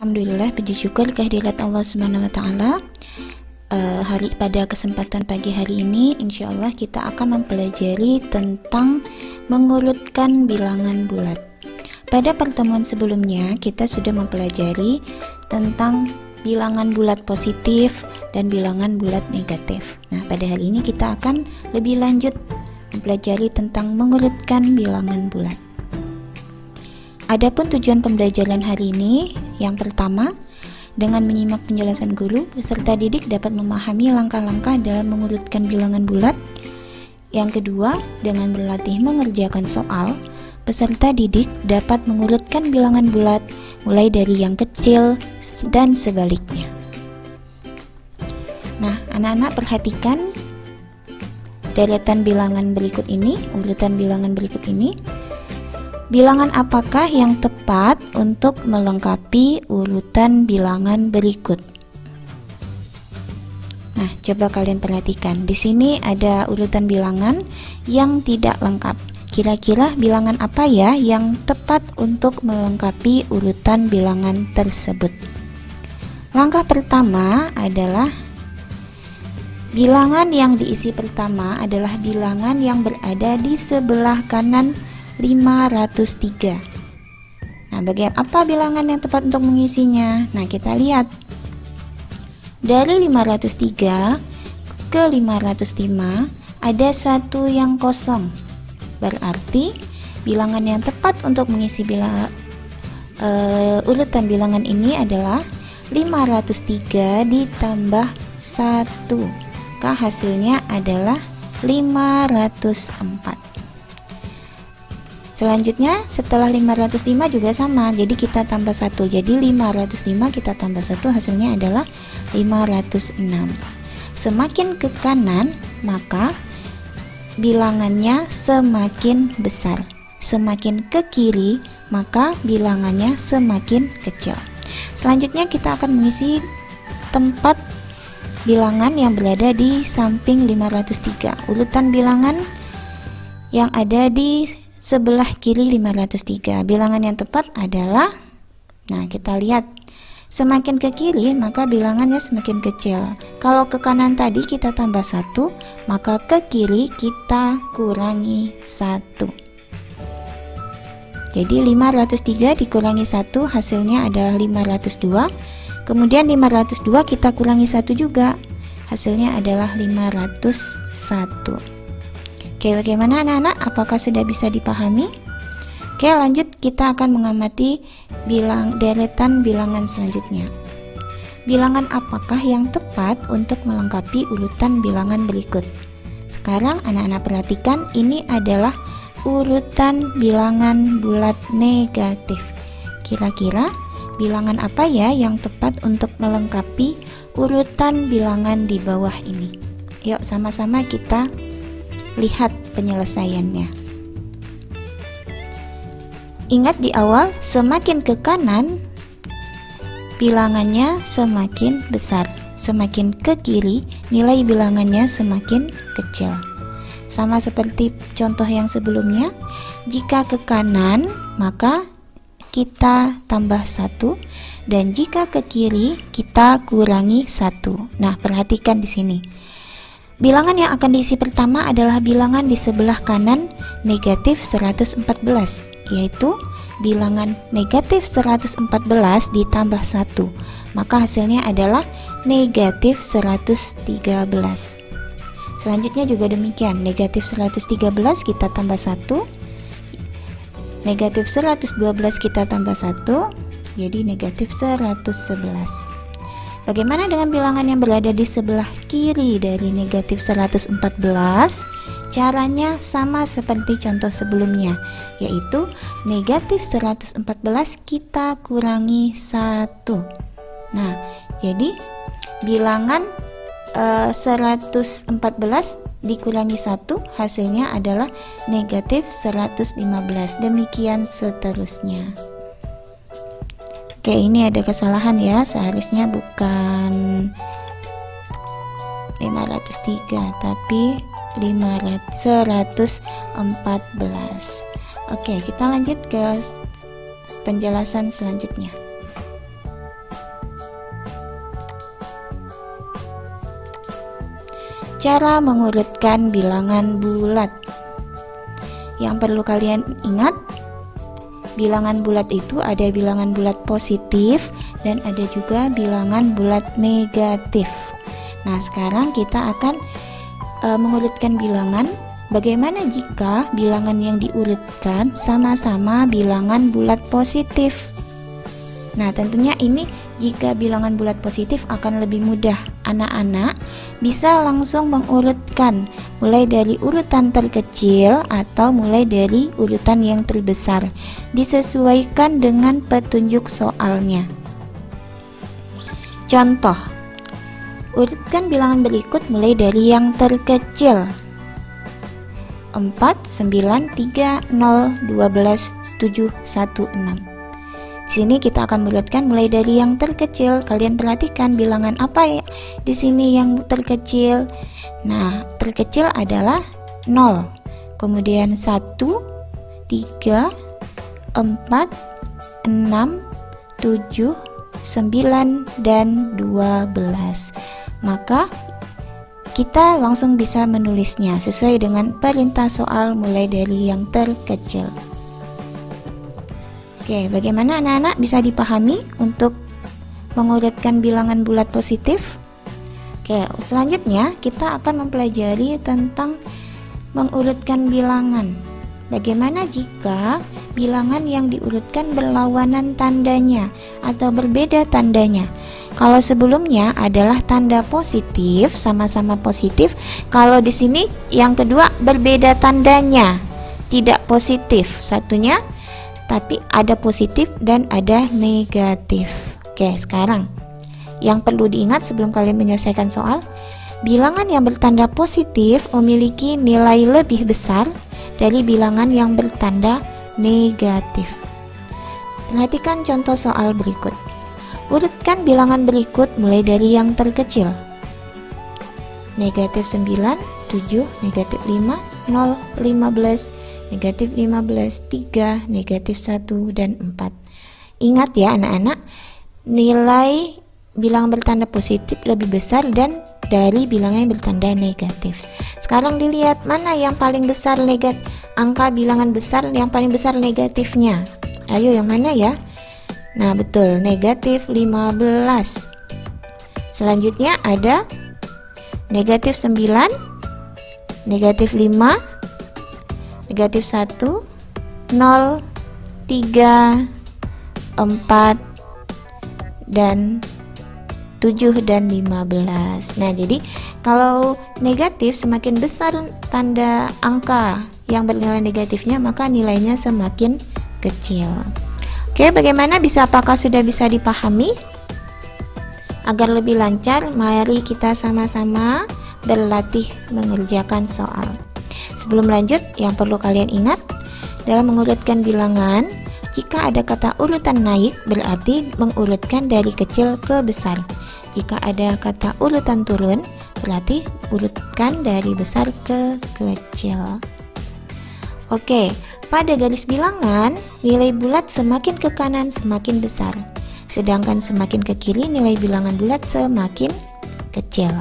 Alhamdulillah, puji syukur kehadirat Allah Subhanahu wa taala. Pada kesempatan pagi hari ini insyaallah kita akan mempelajari tentang mengurutkan bilangan bulat. Pada pertemuan sebelumnya kita sudah mempelajari tentang bilangan bulat positif dan bilangan bulat negatif. Nah, pada hari ini kita akan lebih lanjut mempelajari tentang mengurutkan bilangan bulat. Adapun tujuan pembelajaran hari ini, yang pertama, dengan menyimak penjelasan guru, peserta didik dapat memahami langkah-langkah dalam mengurutkan bilangan bulat. Yang kedua, dengan berlatih mengerjakan soal, peserta didik dapat mengurutkan bilangan bulat mulai dari yang kecil dan sebaliknya. Nah, anak-anak perhatikan deretan bilangan berikut ini, urutan bilangan berikut ini. Bilangan apakah yang tepat untuk melengkapi urutan bilangan berikut? Nah, coba kalian perhatikan. Di sini ada urutan bilangan yang tidak lengkap. Kira-kira bilangan apa ya yang tepat untuk melengkapi urutan bilangan tersebut? Langkah pertama adalah bilangan yang diisi pertama adalah bilangan yang berada di sebelah kanan 503. Nah, apa bilangan yang tepat untuk mengisinya? Nah, kita lihat. Dari 503 ke 505 ada satu yang kosong. Berarti bilangan yang tepat untuk mengisi urutan bilangan ini adalah 503 ditambah 1. Maka hasilnya adalah 504. Selanjutnya setelah 505 juga sama, jadi kita tambah 1, jadi 505 kita tambah 1 hasilnya adalah 506. Semakin ke kanan maka bilangannya semakin besar, semakin ke kiri maka bilangannya semakin kecil. Selanjutnya kita akan mengisi tempat bilangan yang berada di samping 503. Urutan bilangan yang ada di sebelah kiri 503. Bilangan yang tepat adalah, nah kita lihat, semakin ke kiri maka bilangannya semakin kecil. Kalau ke kanan tadi kita tambah 1, maka ke kiri kita kurangi 1. Jadi 503 dikurangi 1 hasilnya adalah 502. Kemudian 502 kita kurangi 1 juga, hasilnya adalah 501. Oke, bagaimana anak-anak? Apakah sudah bisa dipahami? Oke, lanjut kita akan mengamati deretan bilangan selanjutnya. Bilangan apakah yang tepat untuk melengkapi urutan bilangan berikut? Sekarang anak-anak perhatikan, ini adalah urutan bilangan bulat negatif. Kira-kira bilangan apa ya yang tepat untuk melengkapi urutan bilangan di bawah ini? Yuk sama-sama kita lihat penyelesaiannya. Ingat di awal, semakin ke kanan bilangannya semakin besar, semakin ke kiri nilai bilangannya semakin kecil. Sama seperti contoh yang sebelumnya, jika ke kanan maka kita tambah 1, dan jika ke kiri kita kurangi 1. Nah, perhatikan di sini. Bilangan yang akan diisi pertama adalah bilangan di sebelah kanan negatif 114, yaitu bilangan negatif 114 ditambah 1, maka hasilnya adalah negatif 113. Selanjutnya juga demikian, negatif 113 kita tambah 1, negatif 112 kita tambah 1, jadi negatif 111. Bagaimana dengan bilangan yang berada di sebelah kiri dari negatif 114? Caranya sama seperti contoh sebelumnya, yaitu negatif 114 kita kurangi 1. Nah, jadi bilangan 114 dikurangi 1 hasilnya adalah negatif 115. Demikian seterusnya. Oke, ini ada kesalahan ya, seharusnya bukan 503 tapi 114. Oke, kita lanjut ke penjelasan selanjutnya. Cara mengurutkan bilangan bulat. Yang perlu kalian ingat, bilangan bulat itu ada bilangan bulat positif dan ada juga bilangan bulat negatif. Nah, sekarang kita akan mengurutkan bilangan. Bagaimana jika bilangan yang diurutkan sama-sama bilangan bulat positif? Nah, tentunya ini jika bilangan bulat positif akan lebih mudah. Anak-anak bisa langsung mengurutkan mulai dari urutan terkecil atau mulai dari urutan yang terbesar. Disesuaikan dengan petunjuk soalnya. Contoh, urutkan bilangan berikut mulai dari yang terkecil. 4, 9, 3, 0, 12, 7, 1, 6. Di sini kita akan mengurutkan mulai dari yang terkecil. Kalian perhatikan bilangan apa ya di sini yang terkecil. Nah, terkecil adalah 0. Kemudian 1, 3, 4, 6, 7, 9 dan 12. Maka kita langsung bisa menulisnya sesuai dengan perintah soal mulai dari yang terkecil. Oke, bagaimana anak-anak bisa dipahami untuk mengurutkan bilangan bulat positif? Oke, selanjutnya kita akan mempelajari tentang mengurutkan bilangan. Bagaimana jika bilangan yang diurutkan berlawanan tandanya atau berbeda tandanya? Kalau sebelumnya adalah tanda positif, sama-sama positif. Kalau di sini yang kedua berbeda tandanya, tidak positif. Satunya tapi ada positif dan ada negatif. Oke, sekarang yang perlu diingat sebelum kalian menyelesaikan soal, bilangan yang bertanda positif memiliki nilai lebih besar dari bilangan yang bertanda negatif. Perhatikan contoh soal berikut. Urutkan bilangan berikut mulai dari yang terkecil. Negatif 9, 7, negatif 5, 0, 15, negatif 15, 3, negatif 1, dan 4. Ingat ya anak-anak, nilai bilangan bertanda positif lebih besar dan dari bilangan yang bertanda negatif. Sekarang dilihat mana yang paling besar angka bilangan besar yang paling besar negatifnya. Ayo yang mana ya? Nah betul, negatif 15. Selanjutnya ada negatif 9, negatif 5, negatif 1, 0, 3, 4, dan 7 dan 15. Nah, jadi kalau negatif semakin besar tanda angka yang bernilai negatifnya, maka nilainya semakin kecil. Oke, apakah sudah bisa dipahami? Agar lebih lancar, mari kita sama-sama berlatih mengerjakan soal. Sebelum lanjut, yang perlu kalian ingat, dalam mengurutkan bilangan, jika ada kata urutan naik, berarti mengurutkan dari kecil ke besar. Jika ada kata urutan turun, berarti urutkan dari besar ke kecil. Oke, pada garis bilangan, nilai bulat semakin ke kanan semakin besar, sedangkan semakin ke kiri nilai bilangan bulat semakin kecil.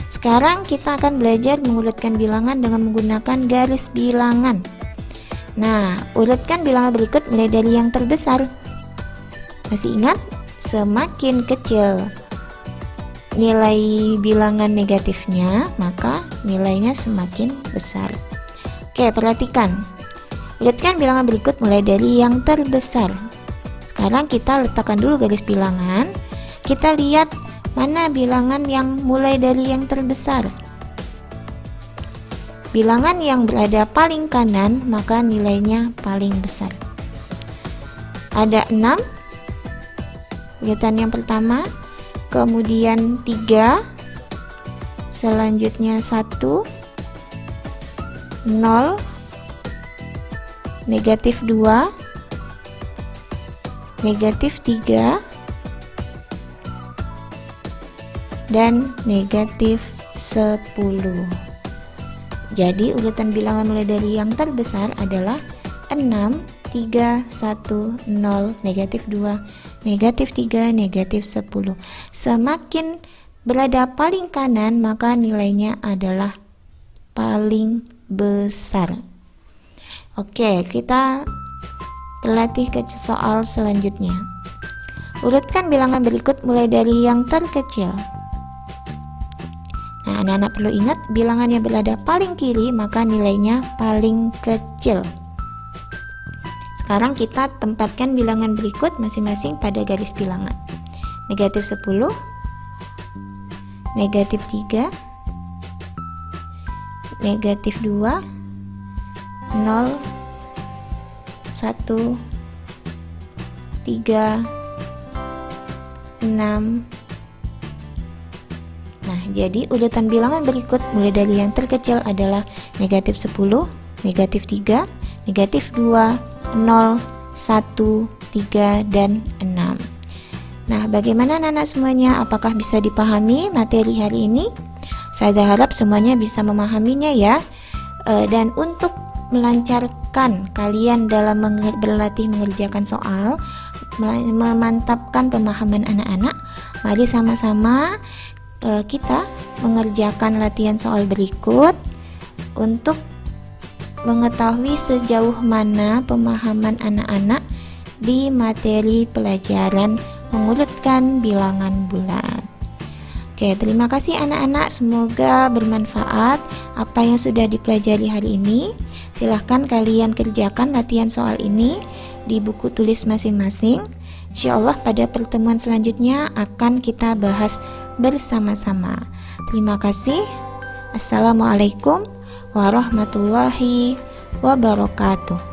Sekarang kita akan belajar mengurutkan bilangan dengan menggunakan garis bilangan. Nah, urutkan bilangan berikut mulai dari yang terbesar. Masih ingat? Semakin kecil nilai bilangan negatifnya, maka nilainya semakin besar. Oke, perhatikan. Urutkan bilangan berikut mulai dari yang terbesar. Sekarang kita letakkan dulu garis bilangan. Kita lihat mana bilangan yang mulai dari yang terbesar. Bilangan yang berada paling kanan, maka nilainya paling besar. Ada 6, urutan yang pertama, kemudian 3, selanjutnya 1, 0, negatif 2, negatif 3, dan negatif 10. Jadi urutan bilangan mulai dari yang terbesar adalah 6, 3, 1, 0, negatif 2, negatif 3, negatif 10. Semakin berada paling kanan, maka nilainya adalah paling besar. Oke, kita berlatih ke soal selanjutnya. Urutkan bilangan berikut mulai dari yang terkecil. Nah, anak-anak perlu ingat, bilangan yang berada paling kiri maka nilainya paling kecil. Sekarang kita tempatkan bilangan berikut masing-masing pada garis bilangan. Negatif 10, negatif 3, negatif 2, 0, 1, 3, 6. Nah, jadi urutan bilangan berikut mulai dari yang terkecil adalah negatif 10, negatif 3, negatif 2, 0, 1, 3, dan 6. Nah, bagaimana anak-anak semuanya? Apakah bisa dipahami materi hari ini? Saya harap semuanya bisa memahaminya ya. Dan untuk melancarkan kalian dalam berlatih mengerjakan soal, memantapkan pemahaman anak-anak, mari sama-sama kita mengerjakan latihan soal berikut untuk mengetahui sejauh mana pemahaman anak-anak di materi pelajaran mengurutkan bilangan bulat. Oke, terima kasih anak-anak, semoga bermanfaat apa yang sudah dipelajari hari ini. Silahkan kalian kerjakan latihan soal ini di buku tulis masing-masing. Insyaallah pada pertemuan selanjutnya akan kita bahas bersama-sama. Terima kasih. Assalamualaikum warahmatullahi wabarakatuh.